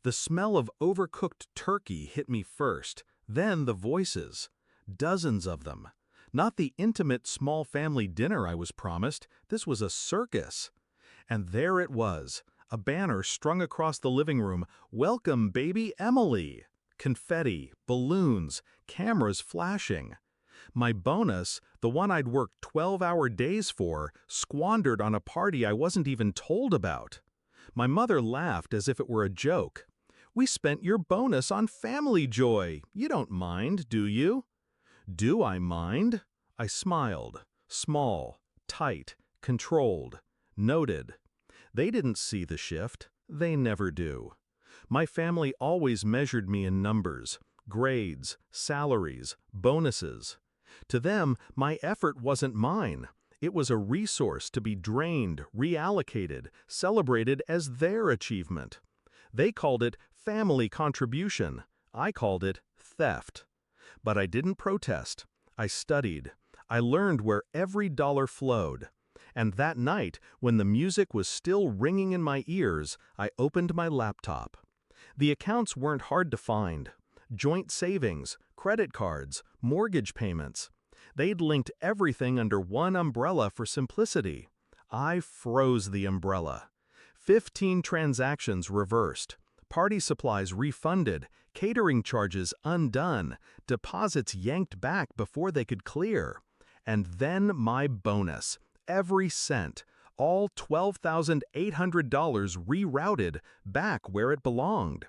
The smell of overcooked turkey hit me first, then the voices. Dozens of them. Not the intimate small family dinner I was promised, this was a circus. And there it was, a banner strung across the living room, "Welcome, baby Emily!" Confetti, balloons, cameras flashing. My bonus, the one I'd worked 12-hour days for, squandered on a party I wasn't even told about. My mother laughed as if it were a joke. "We spent your bonus on family joy. You don't mind, do you?" Do I mind? I smiled. Small, tight, controlled. Noted. They didn't see the shift. They never do. My family always measured me in numbers, grades, salaries, bonuses. To them, my effort wasn't mine. It was a resource to be drained, reallocated, celebrated as their achievement. They called it family contribution. I called it theft. But I didn't protest. I studied. I learned where every dollar flowed. And that night, when the music was still ringing in my ears, I opened my laptop. The accounts weren't hard to find. Joint savings, credit cards, mortgage payments. They'd linked everything under one umbrella for simplicity. I froze the umbrella. 15 transactions reversed. Party supplies refunded, catering charges undone, deposits yanked back before they could clear. And then my bonus, every cent, all $12,800 rerouted back where it belonged.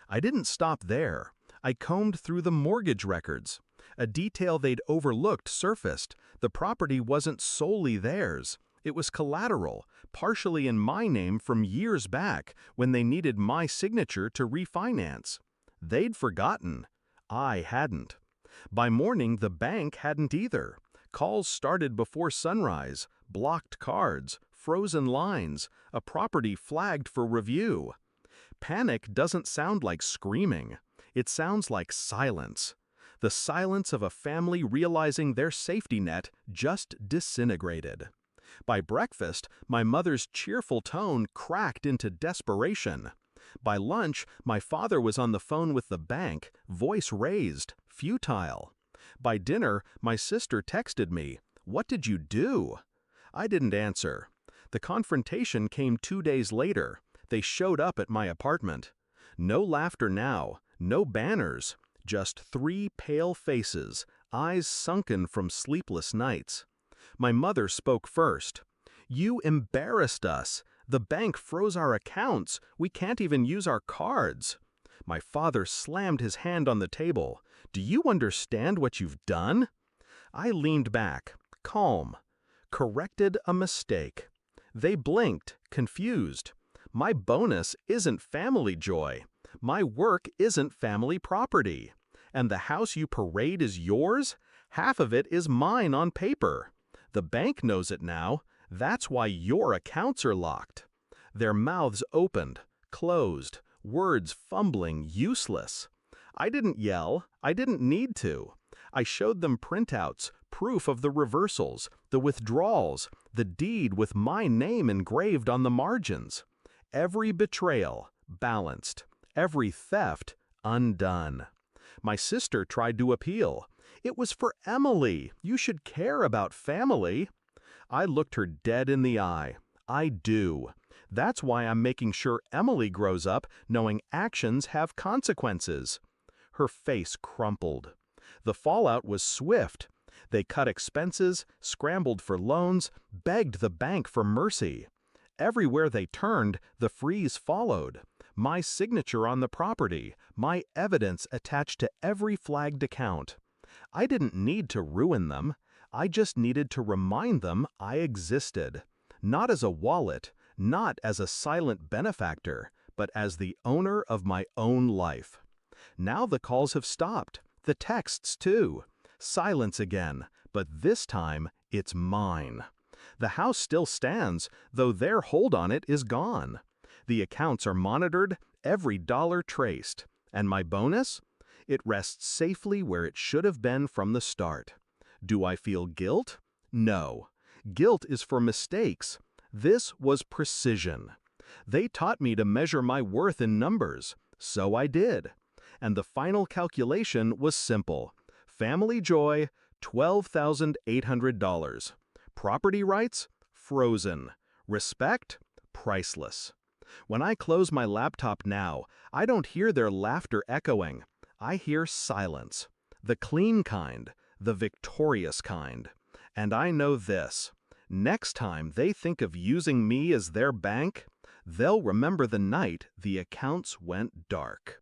I didn't stop there. I combed through the mortgage records. A detail they'd overlooked surfaced. The property wasn't solely theirs. It was collateral, partially in my name from years back when they needed my signature to refinance. They'd forgotten. I hadn't. By morning, the bank hadn't either. Calls started before sunrise, blocked cards, frozen lines, a property flagged for review. Panic doesn't sound like screaming. It sounds like silence. The silence of a family realizing their safety net just disintegrated. By breakfast, my mother's cheerful tone cracked into desperation. By lunch, my father was on the phone with the bank, voice raised, futile. By dinner, my sister texted me, "What did you do?" I didn't answer. The confrontation came 2 days later. They showed up at my apartment. No laughter now, no banners, just 3 pale faces, eyes sunken from sleepless nights. My mother spoke first. "You embarrassed us. The bank froze our accounts. We can't even use our cards." My father slammed his hand on the table. "Do you understand what you've done?" I leaned back, calm. Corrected a mistake. They blinked, confused. My bonus isn't family joy. My work isn't family property. And the house you parade is yours? Half of it is mine on paper. The bank knows it now. That's why your accounts are locked. Their mouths opened, closed, words fumbling, useless. I didn't yell. I didn't need to. I showed them printouts, proof of the reversals, the withdrawals, the deed with my name engraved on the margins. Every betrayal, balanced. Every theft, undone. My sister tried to appeal. "It was for Emily. You should care about family." I looked her dead in the eye. I do. That's why I'm making sure Emily grows up knowing actions have consequences. Her face crumpled. The fallout was swift. They cut expenses, scrambled for loans, begged the bank for mercy. Everywhere they turned, the freeze followed. My signature on the property, my evidence attached to every flagged account. I didn't need to ruin them. I just needed to remind them I existed. Not as a wallet, not as a silent benefactor, but as the owner of my own life. Now the calls have stopped. The texts too. Silence again, but this time it's mine. The house still stands, though their hold on it is gone. The accounts are monitored, every dollar traced. And my bonus? It rests safely where it should have been from the start. Do I feel guilt? No. Guilt is for mistakes. This was precision. They taught me to measure my worth in numbers. So I did. And the final calculation was simple. Family joy, $12,800. Property rights? Frozen. Respect? Priceless. When I close my laptop now, I don't hear their laughter echoing. I hear silence. The clean kind, the victorious kind. And I know this. Next time they think of using me as their bank, they'll remember the night the accounts went dark.